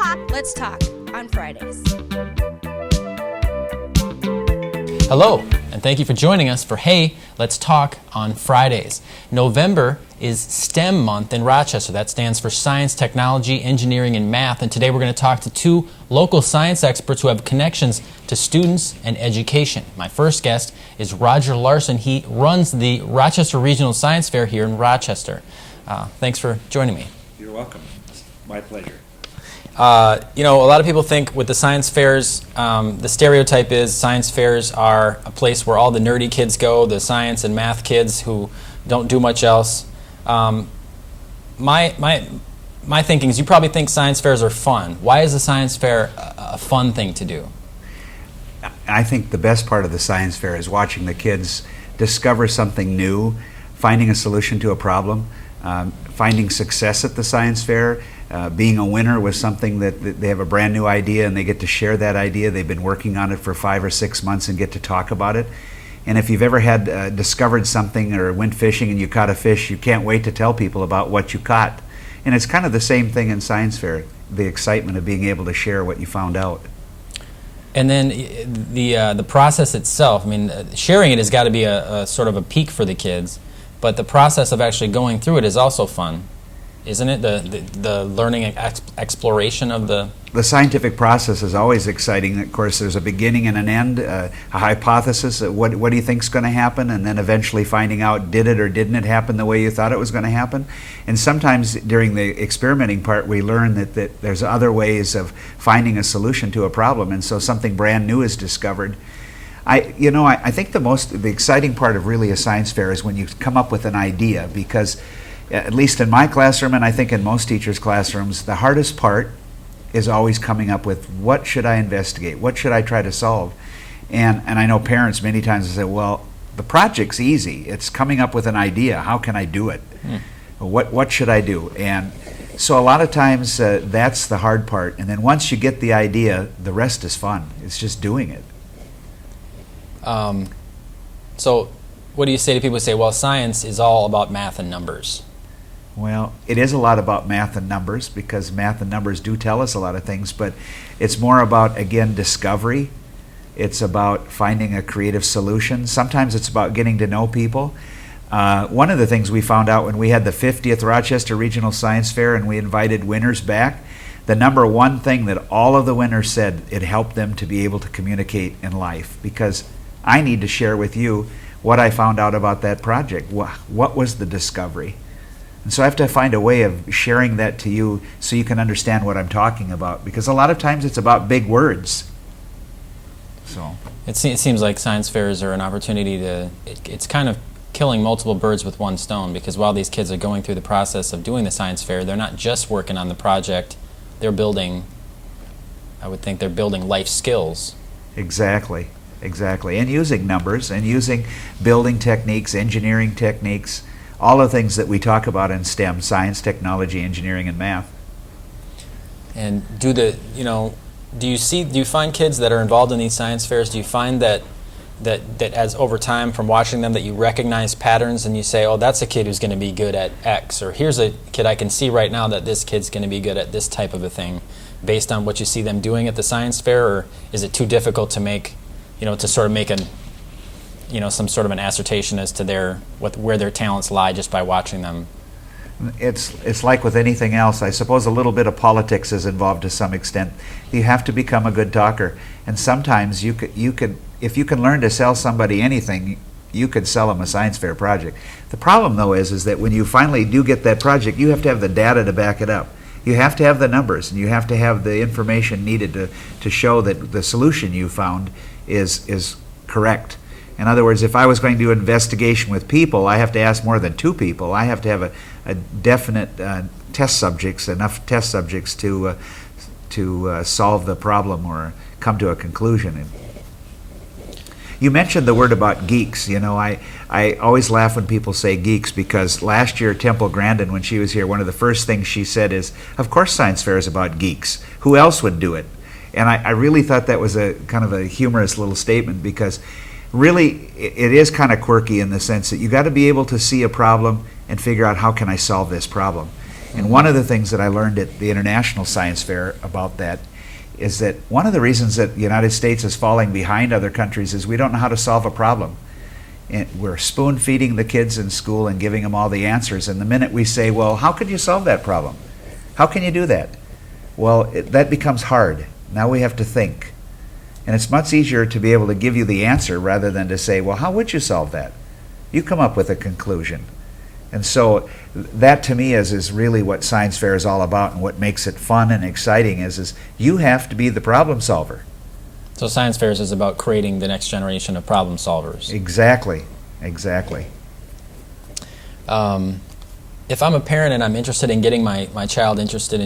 Let's Talk on Fridays. Hello, and thank you for joining us for Hey, Let's Talk on Fridays. November is STEM month in Rochester. That stands for Science, Technology, Engineering, and Math. And today we're going to talk to two local science experts who have connections to students and education. My first guest is Roger Larsen. He runs the Rochester Regional Science Fair here in Rochester. Thanks for joining me. You're welcome. It's my pleasure. A lot of people think with the science fairs, the stereotype is science fairs are a place where all the nerdy kids go, the science and math kids who don't do much else. My thinking is you probably think science fairs are fun. Why is the science fair a fun thing to do? I think the best part of the science fair is watching the kids discover something new, finding a solution to a problem, finding success at the science fair, being a winner with something that they have a brand new idea and they get to share that idea. They've been working on it for 5 or 6 months and get to talk about it. And if you've ever had discovered something or went fishing and you caught a fish, you can't wait to tell people about what you caught. And it's kind of the same thing in science fair, the excitement of being able to share what you found out. And then the process itself, sharing it has got to be a sort of a peak for the kids, but the process of actually going through it is also fun, isn't it? The learning and exploration of the scientific process is always exciting. Of course, there's a beginning and an end, a hypothesis. What do you think is going to happen? And then eventually finding out, did it or didn't it happen the way you thought it was going to happen? And sometimes during the experimenting part, we learn that there's other ways of finding a solution to a problem. And so something brand new is discovered. I think the exciting part of really a science fair is when you come up with an idea, because at least in my classroom, and I think in most teachers' classrooms, the hardest part is always coming up with, what should I investigate? What should I try to solve? And I know parents many times say, well, the project's easy. It's coming up with an idea. How can I do it? What should I do? And so a lot of times that's the hard part. And then once you get the idea, the rest is fun. It's just doing it. So what do you say to people who say, well, science is all about math and numbers? Well, it is a lot about math and numbers, because math and numbers do tell us a lot of things, but it's more about, again, discovery. It's about finding a creative solution. Sometimes it's about getting to know people. One of the things we found out when we had the 50th Rochester Regional Science Fair and we invited winners back, the number one thing that all of the winners said, it helped them to be able to communicate in life, because I need to share with you what I found out about that project. What was the discovery? And so I have to find a way of sharing that to you so you can understand what I'm talking about, because a lot of times it's about big words. So it seems like science fairs are an opportunity to, it's kind of killing multiple birds with one stone, because while these kids are going through the process of doing the science fair, they're not just working on the project, they're building, I would think they're building life skills. Exactly. And using numbers and using building techniques, engineering techniques, all the things that we talk about in STEM, science, technology, engineering, and math. And do you find kids that are involved in these science fairs, do you find that as over time from watching them that you recognize patterns and you say, oh, that's a kid who's going to be good at X, or here's a kid I can see right now that this kid's going to be good at this type of a thing, based on what you see them doing at the science fair? Or is it too difficult to make, to sort of make some sort of an assertion as to where their talents lie just by watching them? It's like with anything else. I suppose a little bit of politics is involved to some extent. You have to become a good talker, and sometimes you could if you can learn to sell somebody anything, you could sell them a science fair project. The problem, though, is that when you finally do get that project, you have to have the data to back it up. You have to have the numbers, and you have to have the information needed to show that the solution you found is correct. In other words, if I was going to do investigation with people, I have to ask more than 2 people. I have to have a definite enough test subjects to solve the problem or come to a conclusion. You mentioned the word about geeks. I always laugh when people say geeks, because last year Temple Grandin, when she was here, one of the first things she said is, of course science fair is about geeks. Who else would do it? And I really thought that was a kind of a humorous little statement, because really it is kind of quirky in the sense that you got to be able to see a problem and figure out, how can I solve this problem? And one of the things that I learned at the International Science Fair about that is that one of the reasons that the United States is falling behind other countries is we don't know how to solve a problem. And we're spoon-feeding the kids in school and giving them all the answers. And the minute we say, well, how could you solve that problem? How can you do that? Well, that becomes hard. Now we have to think. And it's much easier to be able to give you the answer rather than to say, well, how would you solve that? You come up with a conclusion. And so that to me is really what science fair is all about, and what makes it fun and exciting is you have to be the problem solver. So science fairs is about creating the next generation of problem solvers. Exactly, exactly. If I'm a parent and I'm interested in getting my child interested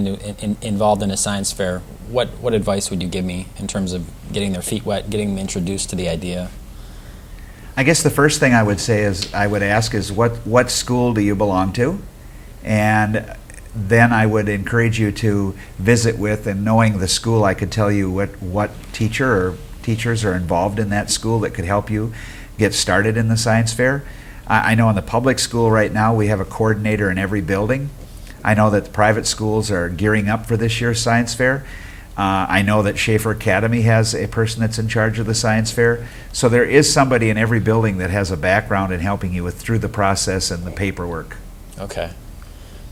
involved in a science fair, what advice would you give me in terms of getting their feet wet, getting them introduced to the idea? I guess the first thing I would say is, I would ask is, what school do you belong to? And then I would encourage you to visit with, and knowing the school, I could tell you what teacher or teachers are involved in that school that could help you get started in the science fair. I know in the public school right now we have a coordinator in every building. I know that the private schools are gearing up for this year's science fair. I know that Schaefer Academy has a person that's in charge of the science fair. So there is somebody in every building that has a background in helping you through the process and the paperwork. Okay.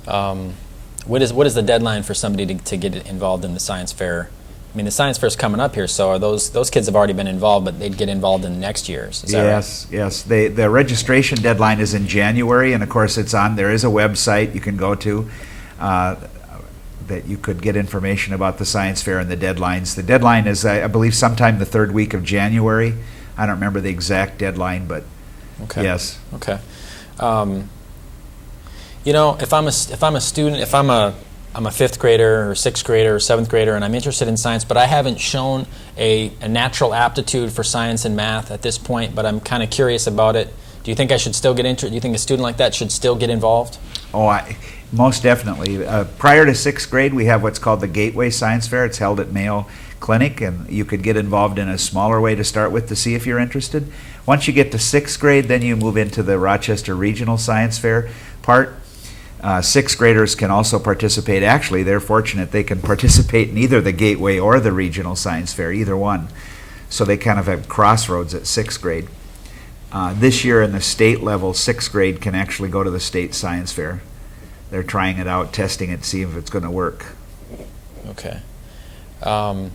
What is the deadline for somebody to get involved in the science fair? I mean, the science fair is coming up here, so are those kids have already been involved, but they'd get involved in next year's. Is that yes, right? Yes. The registration deadline is in January, and of course there is a website you can go to that you could get information about the science fair and the deadlines. The deadline is, I believe, sometime the third week of January. I don't remember the exact deadline, but okay. Yes. Okay. You know, if I'm a student, if I'm a fifth grader or sixth grader or seventh grader, and I'm interested in science, but I haven't shown a natural aptitude for science and math at this point, but I'm kind of curious about it. Do you think I should still get into it? Do you think a student like that should still get involved? Oh, most definitely. Prior to sixth grade, we have what's called the Gateway Science Fair. It's held at Mayo Clinic, and you could get involved in a smaller way to start with to see if you're interested. Once you get to sixth grade, then you move into the Rochester Regional Science Fair part. Sixth graders can also participate. Actually, they're fortunate. They can participate in either the Gateway or the Regional Science Fair, either one. So they kind of have crossroads at sixth grade. This year in the state level, sixth grade can actually go to the state science fair. They're trying it out, testing it, see if it's going to work. Okay. Well,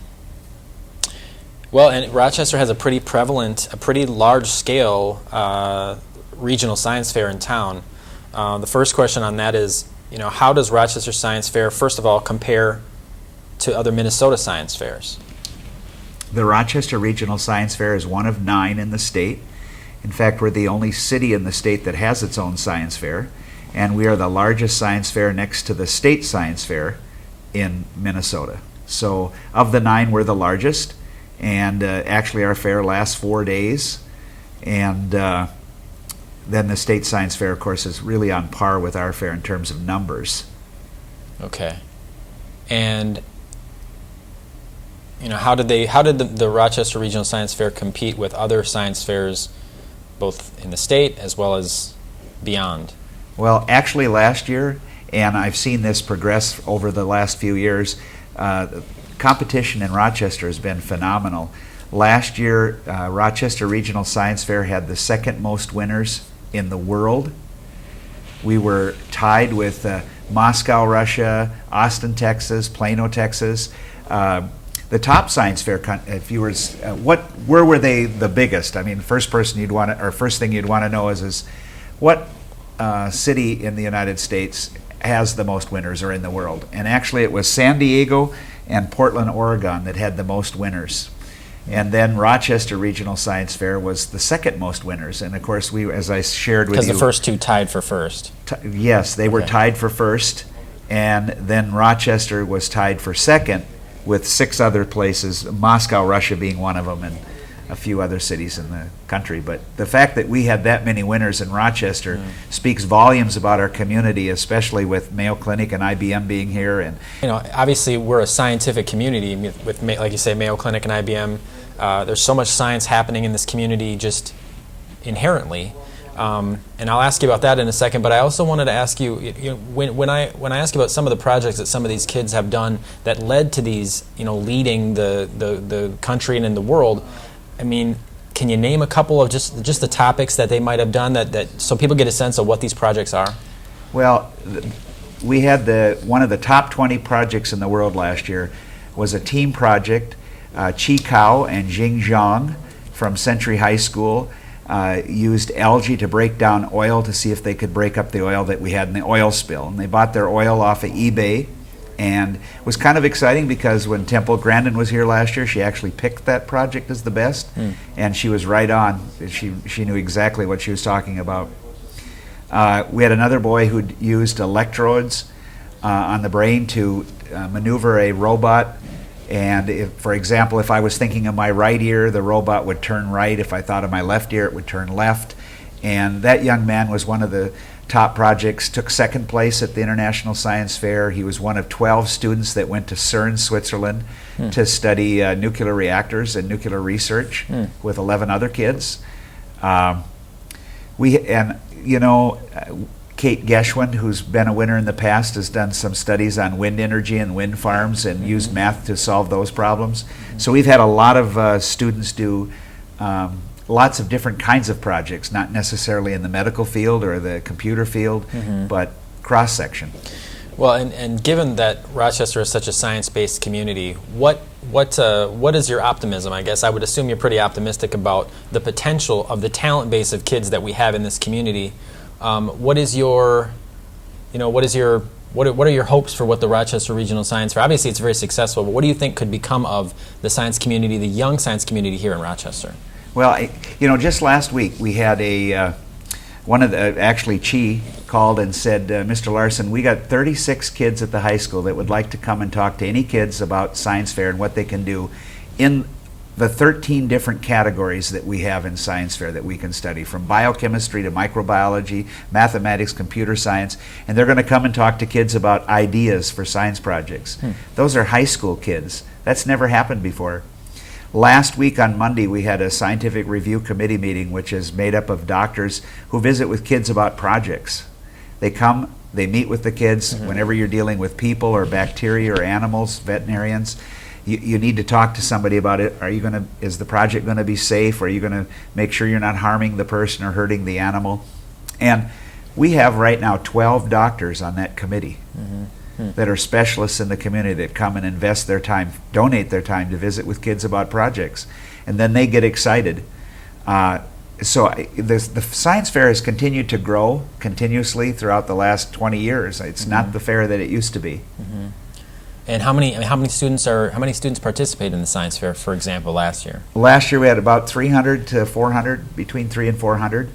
and Rochester has a pretty prevalent, a pretty large-scale regional science fair in town. The first question on that is, you know, how does Rochester Science Fair, first of all, compare to other Minnesota science fairs? The Rochester Regional Science Fair is one of 9 in the state. In fact, we're the only city in the state that has its own science fair, and we are the largest science fair next to the state science fair in Minnesota. So of the 9, we're the largest, and actually our fair lasts 4 days, and then the state science fair, of course, is really on par with our fair in terms of numbers. Okay. And you know, how did the Rochester Regional Science Fair compete with other science fairs, both in the state as well as beyond? Well, actually last year, and I've seen this progress over the last few years, competition in Rochester has been phenomenal. Last year, Rochester Regional Science Fair had the second most winners in the world. We were tied with Moscow, Russia, Austin, Texas, Plano, Texas. The top science fair, if you were, where were they the biggest? I mean, first thing you'd want to know is what city in the United States has the most winners or in the world? And actually, it was San Diego and Portland, Oregon that had the most winners. And then Rochester Regional Science Fair was the second most winners. And of course, we, as I shared with you, because the first 2 tied for first. Yes, they were tied for first, and then Rochester was tied for second, with 6 other places, Moscow, Russia being one of them, and a few other cities in the country. But the fact that we had that many winners in Rochester speaks volumes about our community, especially with Mayo Clinic and IBM being here. And you know, obviously we're a scientific community with, like you say, Mayo Clinic and IBM. There's so much science happening in this community just inherently. And I'll ask you about that in a second. But I also wanted to ask you, when I ask you about some of the projects that some of these kids have done that led to these, leading the country and in the world. I mean, can you name a couple of just the topics that they might have done that so people get a sense of what these projects are? Well, we had one of the top 20 projects in the world last year was a team project. Chi Kao and Jing Zhang from Century High School used algae to break down oil to see if they could break up the oil that we had in the oil spill. And they bought their oil off of eBay. And it was kind of exciting because when Temple Grandin was here last year, she actually picked that project as the best. And she was right on. She knew exactly what she was talking about. We had another boy who used electrodes on the brain to maneuver a robot. And for example, if I was thinking of my right ear, the robot would turn right. If I thought of my left ear, it would turn left. And that young man was one of the top projects, took second place at the International Science Fair. He was one of 12 students that went to CERN, Switzerland, to study nuclear reactors and nuclear research with 11 other kids. Kate Geschwin, who's been a winner in the past, has done some studies on wind energy and wind farms and used math to solve those problems. So we've had a lot of students do lots of different kinds of projects, not necessarily in the medical field or the computer field, but cross-section. Well, and given that Rochester is such a science-based community, what is your optimism? I guess I would assume you're pretty optimistic about the potential of the talent base of kids that we have in this community. What are your hopes for what the Rochester Regional Science Fair? Obviously, it's very successful, but what do you think could become of the science community, the young science community here in Rochester? Well, just last week we had actually Chi called and said, Mr. Larsen, we got 36 kids at the high school that would like to come and talk to any kids about science fair and what they can do in the 13 different categories that we have in science fair that we can study, from biochemistry to microbiology, mathematics, computer science, and they're going to come and talk to kids about ideas for science projects. Those are high school kids. That's never happened before. Last week on Monday, we had a scientific review committee meeting, which is made up of doctors who visit with kids about projects. They come, they meet with the kids. Whenever you're dealing with people or bacteria or animals, veterinarians, you need to talk to somebody about it. Is the project going to be safe? Are you going to make sure you're not harming the person or hurting the animal? And we have right now 12 doctors on that committee that are specialists in the community that come and invest their time, donate their time to visit with kids about projects. And then they get excited. So the science fair has continued to grow continuously throughout the last 20 years. It's not the fair that it used to be. And how many students participated in the science fair, for example, last year? Last year we had about 300 to 400, between 300 and 400.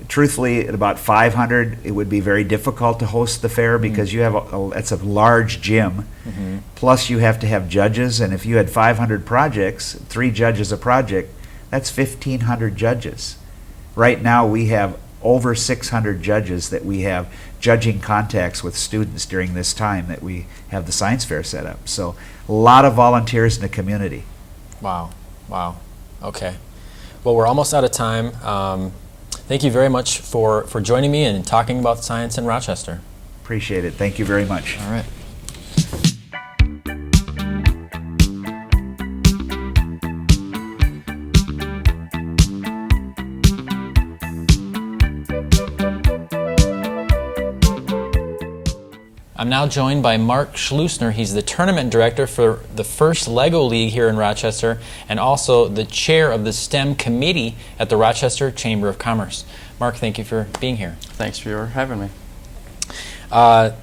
Truthfully, at about 500, it would be very difficult to host the fair because you have it's a large gym. Plus, you have to have judges, and if you had 500 projects, 3 judges a project, that's 1,500 judges. Right now, we have over 600 judges that we have judging contacts with students during this time that we have the science fair set up. So, a lot of volunteers in the community. Wow. Okay. Well, we're almost out of time. Thank you very much for joining me and talking about science in Rochester. Appreciate it. Thank you very much. All right. I'm now joined by Mark Schleusner. He's the tournament director for the first LEGO League here in Rochester and also the chair of the STEM committee at the Rochester Chamber of Commerce. Mark, thank you for being here. Thanks for having me.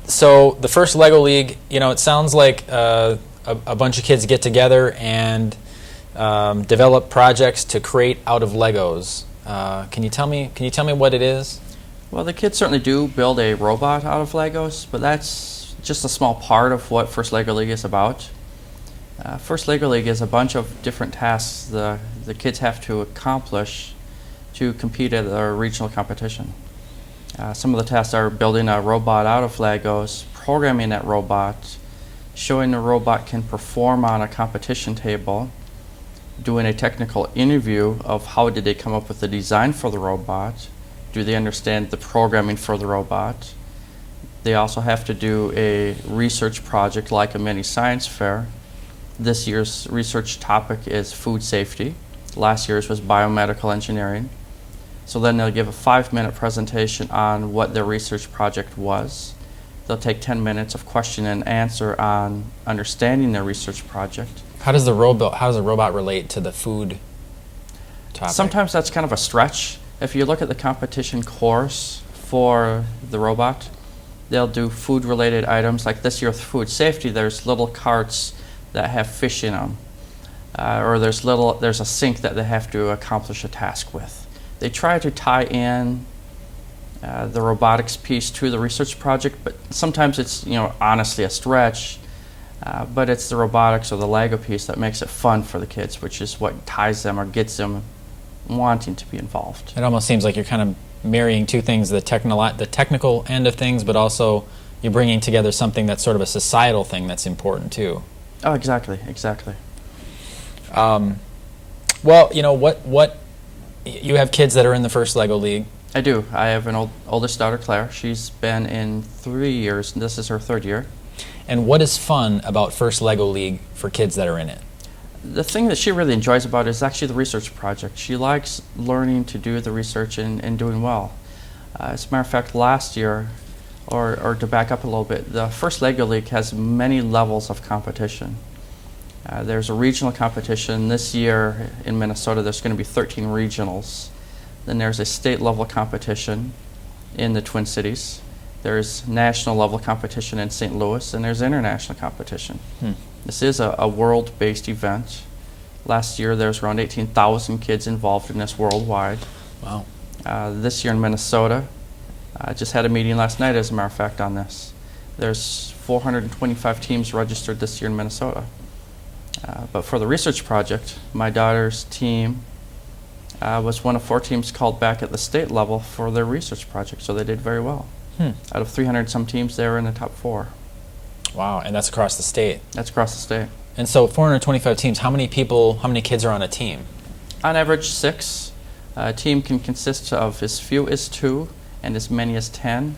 So the first LEGO League, it sounds like a bunch of kids get together and develop projects to create out of Legos. Can you tell me what it is? Well, the kids certainly do build a robot out of Legos, but that's just a small part of what First LEGO League is about. First LEGO League is a bunch of different tasks the kids have to accomplish to compete at a regional competition. Some of the tasks are building a robot out of Legos, programming that robot, showing the robot can perform on a competition table, doing a technical interview of how did they come up with the design for the robot, Do they understand the programming for the robot? They also have to do a research project like a mini science fair. This year's research topic is food safety. Last year's was biomedical engineering. So then they'll give a 5-minute presentation on what their research project was. They'll take 10 minutes of question and answer on understanding their research project. How does the robot relate to the food topic? Sometimes that's kind of a stretch. If you look at the competition course for the robot, they'll do food-related items. Like this year with food safety, there's little carts that have fish in them. Or there's a sink that they have to accomplish a task with. They try to tie in the robotics piece to the research project, but sometimes it's honestly a stretch. But it's the robotics or the Lego piece that makes it fun for the kids, which is what ties them or gets them wanting to be involved. It almost seems like you're kind of marrying two things: the technical end of things, but also you're bringing together something that's sort of a societal thing that's important too. Oh, exactly. Well, what you have kids that are in the first Lego League. I do. I have an oldest daughter, Claire. She's been in 3 years, and this is her 3rd year. And what is fun about first Lego League for kids that are in it? The thing that she really enjoys about it is actually the research project. She likes learning to do the research and doing well. As a matter of fact, last year, or to back up a little bit, the first Lego League has many levels of competition. There's a regional competition. This year in Minnesota, there's going to be 13 regionals. Then there's a state level competition in the Twin Cities. There's national level competition in St. Louis, and there's international competition. This is a world-based event. Last year, there was around 18,000 kids involved in this worldwide. Wow. This year in Minnesota, I just had a meeting last night, as a matter of fact, on this. There's 425 teams registered this year in Minnesota. But for the research project, my daughter's team was one of 4 teams called back at the state level for their research project, so they did very well. Out of 300 some teams, they were in the top 4. Wow, and that's across the state. That's across the state. And so 425 teams, how many kids are on a team? On average, 6. A team can consist of as few as 2 and as many as 10.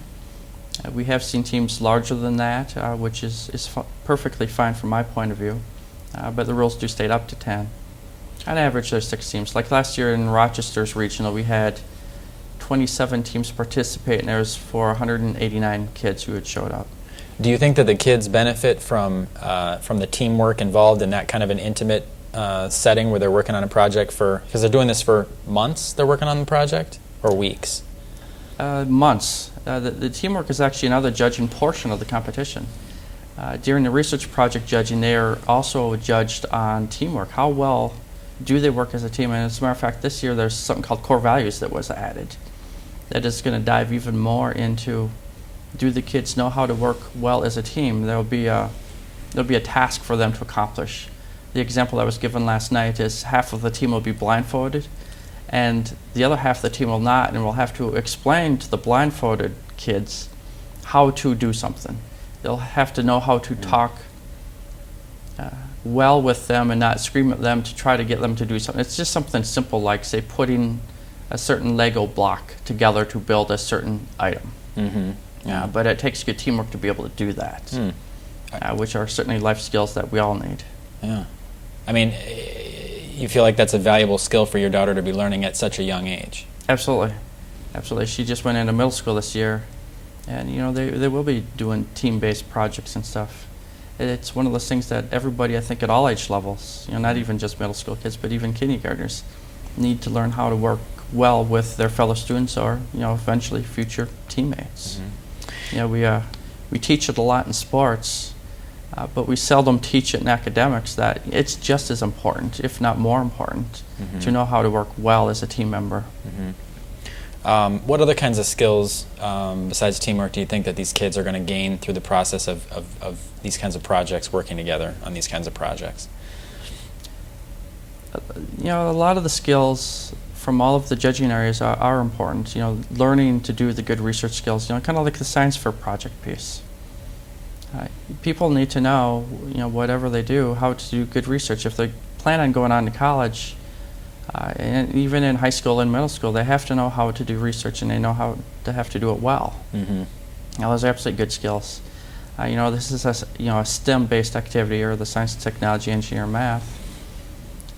We have seen teams larger than that, which is perfectly fine from my point of view. But the rules do state up to 10. On average, there's 6 teams. Like last year in Rochester's regional, we had 27 teams participate, and there was 489 kids who had showed up. Do you think that the kids benefit from the teamwork involved in that kind of an intimate setting where they're working on a project because they're doing this for months, they're working on the project, or weeks? Months. The teamwork is actually another judging portion of the competition. During the research project judging, they are also judged on teamwork. How well do they work as a team? And as a matter of fact, this year there's something called core values that was added. That is going to dive even more into, do the kids know how to work well as a team? There'll be a task for them to accomplish. The example that was given last night is half of the team will be blindfolded, and the other half of the team will not, and will have to explain to the blindfolded kids how to do something. They'll have to know how to talk well with them and not scream at them to try to get them to do something. It's just something simple like, say, putting a certain Lego block together to build a certain item. But it takes good teamwork to be able to do that, which are certainly life skills that we all need. Yeah. I mean, you feel like that's a valuable skill for your daughter to be learning at such a young age? Absolutely. Absolutely. She just went into middle school this year, and they will be doing team-based projects and stuff. It's one of those things that everybody, I think, at all age levels, not even just middle school kids, but even kindergartners, need to learn how to work well with their fellow students or, eventually future teammates. We teach it a lot in sports, but we seldom teach it in academics that it's just as important, if not more important, to know how to work well as a team member. What other kinds of skills, besides teamwork, do you think that these kids are going to gain through the process of these kinds of projects, working together on these kinds of projects? A lot of the skills from all of the judging areas are important. Learning to do the good research skills, kind of like the science fair project piece. People need to know, whatever they do, how to do good research. If they plan on going on to college, And even in high school and middle school, they have to know how to do research, and they know how to have to do it well. Now, those are absolutely good skills. This is a STEM-based activity, or the science, technology, engineering, math.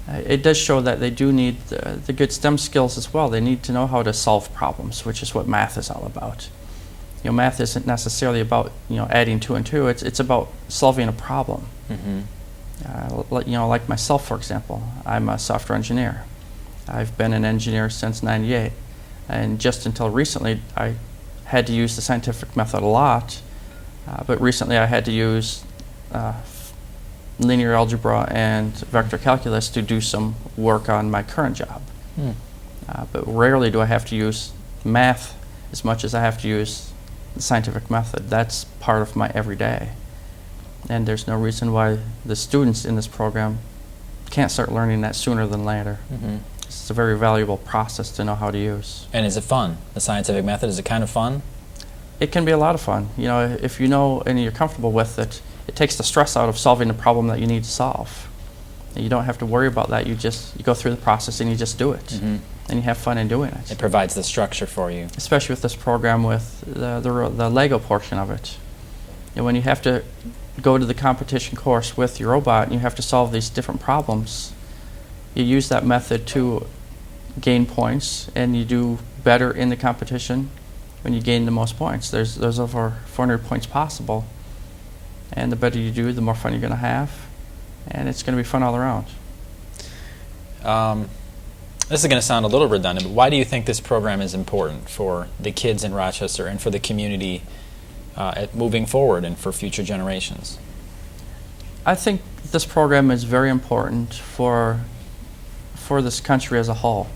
It does show that they do need the good STEM skills as well. They need to know how to solve problems, which is what math is all about. Math isn't necessarily about adding 2 and 2. It's about solving a problem. Like myself, for example, I'm a software engineer. I've been an engineer since '98, and just until recently, I had to use the scientific method a lot. But recently, I had to use linear algebra and vector calculus to do some work on my current job. But rarely do I have to use math as much as I have to use the scientific method. That's part of my everyday. And there's no reason why the students in this program can't start learning that sooner than later. It's a very valuable process to know how to use. And is it fun? The scientific method, is it kind of fun? It can be a lot of fun. If you know and you're comfortable with it, it takes the stress out of solving the problem that you need to solve. And you don't have to worry about that. You go through the process and you just do it. And you have fun in doing it. It provides the structure for you. Especially with this program with the Lego portion of it. And when you have to go to the competition course with your robot and you have to solve these different problems, you use that method to gain points, and you do better in the competition when you gain the most points. There's over 400 points possible, and the better you do, the more fun you're going to have, and it's going to be fun all around. This is going to sound a little redundant, but why do you think this program is important for the kids in Rochester and for the community moving forward and for future generations? I think this program is very important for this country as a whole.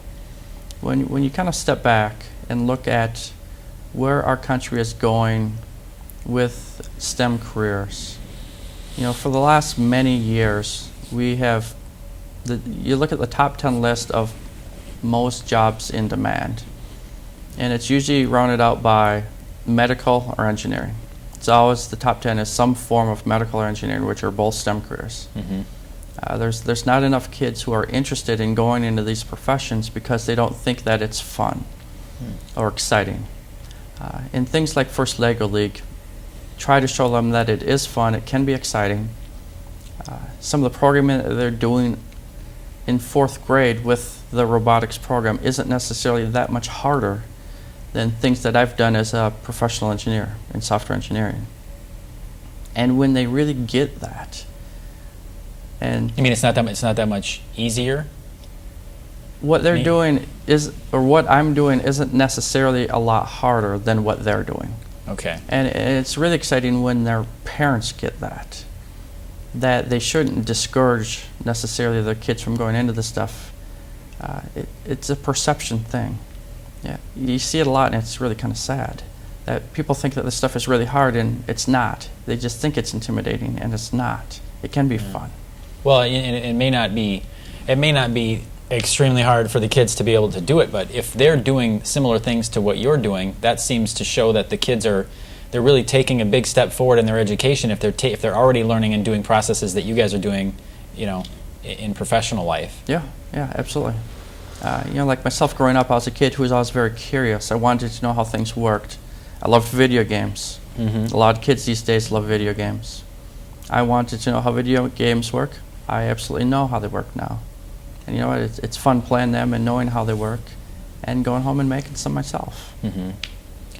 When you kind of step back and look at where our country is going with STEM careers, for the last many years, we have you look at the top 10 list of most jobs in demand, and it's usually rounded out by medical or engineering. It's always the top 10 is some form of medical or engineering, which are both STEM careers. There's not enough kids who are interested in going into these professions because they don't think that it's fun or exciting. And things like First Lego League try to show them that it is fun, it can be exciting. Some of the programming that they're doing in 4th grade with the robotics program isn't necessarily that much harder than things that I've done as a professional engineer in software engineering. And when they really get that, and You mean it's not that much easier? what they're doing is, or what I'm doing, isn't necessarily a lot harder than what they're doing. Okay. And it's really exciting when their parents get that they shouldn't discourage necessarily their kids from going into this stuff. It's a perception thing. Yeah, you see it a lot, and it's really kind of sad that people think that this stuff is really hard, and it's not. They just think it's intimidating, and it's not. It can be fun. Well, it may not be extremely hard for the kids to be able to do it, but if they're doing similar things to what you're doing, that seems to show that the kids they're really taking a big step forward in their education if they're already learning and doing processes that you guys are doing, in professional life. Yeah, absolutely. Like myself growing up, I was a kid who was always very curious. I wanted to know how things worked. I loved video games. A lot of kids these days love video games. I wanted to know how video games work. I absolutely know how they work now. And it's fun playing them and knowing how they work and going home and making some myself.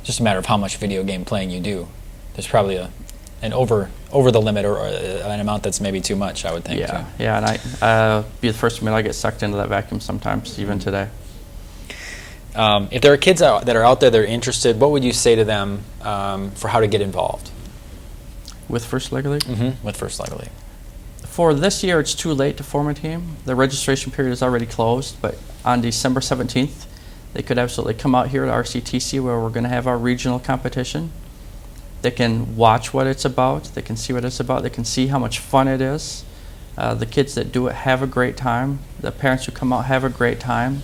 Just a matter of how much video game playing you do. There's probably an over the limit or an amount that's maybe too much, I would think. Yeah, and I be the first to admit I get sucked into that vacuum sometimes, even today. If there are kids that are out there that are interested, what would you say to them for how to get involved? With First Lego League? With First Lego League. For this year, it's too late to form a team. The registration period is already closed, but on December 17th, they could absolutely come out here at RCTC where we're going to have our regional competition. They can watch what it's about. They can see what it's about. They can see how much fun it is. The kids that do it have a great time. The parents who come out have a great time.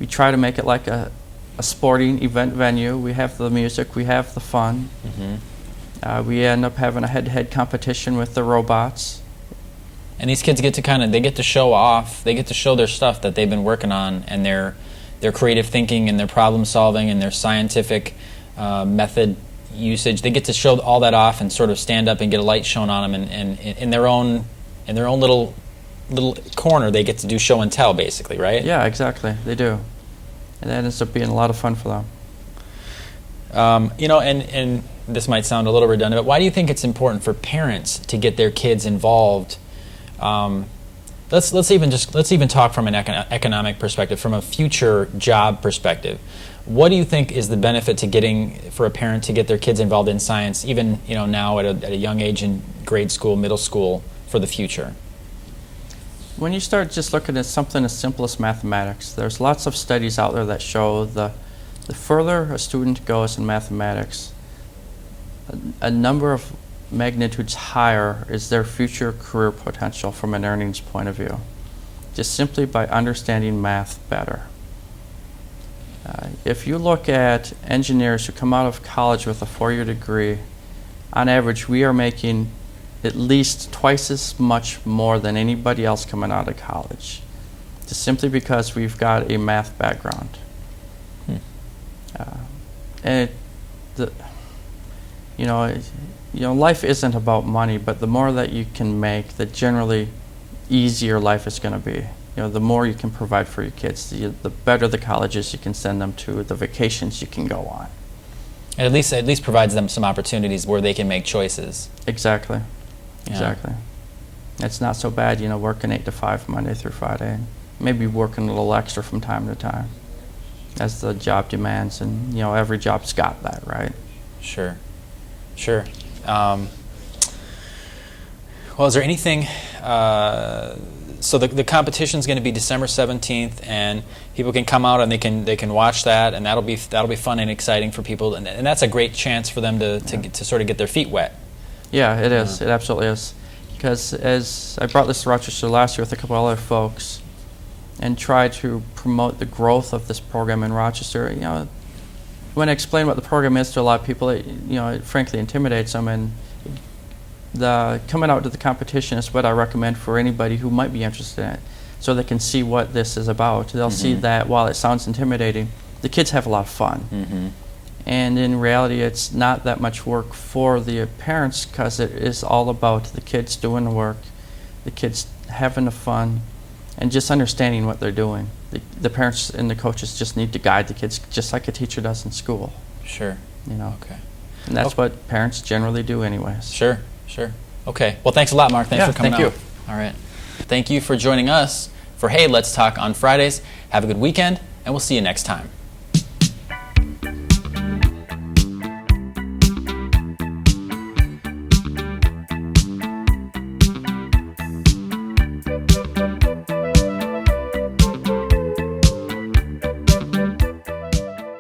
We try to make it like a sporting event venue. We have the music. We have the fun. We end up having a head-to-head competition with the robots. And these kids get to they get to show off, they get to show their stuff that they've been working on, and their creative thinking and their problem solving and their scientific method usage. They get to show all that off and sort of stand up and get a light shown on them, and in their own little corner, they get to do show and tell, basically, right? Yeah, exactly. They do, and that ends up being a lot of fun for them. And this might sound a little redundant, but why do you think it's important for parents to get their kids involved? Let's even talk from an economic perspective, from a future job perspective. What do you think is the benefit for a parent to get their kids involved in science, even now at a young age in grade school, middle school, for the future? When you start just looking at something as simple as mathematics, there's lots of studies out there that show the further a student goes in mathematics, a number of magnitudes higher is their future career potential from an earnings point of view, just simply by understanding math better. If you look at engineers who come out of college with a 4-year degree, on average we are making at least twice as much more than anybody else coming out of college, just simply because we've got a math background. And life isn't about money, but the more that you can make, the generally easier life is going to be. The more you can provide for your kids, the better the colleges you can send them to, the vacations you can go on. And at least provides them some opportunities where they can make choices. Exactly. Yeah. Exactly. It's not so bad, working 8 to 5 Monday through Friday, and maybe working a little extra from time to time as the job demands, and every job's got that, right? Sure. Well, is there anything? So the competition's going to be December 17th, and people can come out and they can watch that, and that'll be fun and exciting for people, and that's a great chance for them to sort of get their feet wet. Yeah, it is. It absolutely is. Because as I brought this to Rochester last year with a couple other folks, and tried to promote the growth of this program in Rochester, when I explain what the program is to a lot of people, it frankly intimidates them, and coming out to the competition is what I recommend for anybody who might be interested in it, so they can see what this is about. They'll see that while it sounds intimidating, the kids have a lot of fun. And in reality, it's not that much work for the parents, because it is all about the kids doing the work, the kids having the fun, and just understanding what they're doing. The parents and the coaches just need to guide the kids, just like a teacher does in school. Sure. Okay. And that's what parents generally do anyways. Sure. Okay. Well, thanks a lot, Mark. Thanks for coming thank out. you. All right. Thank you for joining us for Hey, Let's Talk on Fridays. Have a good weekend, and we'll see you next time.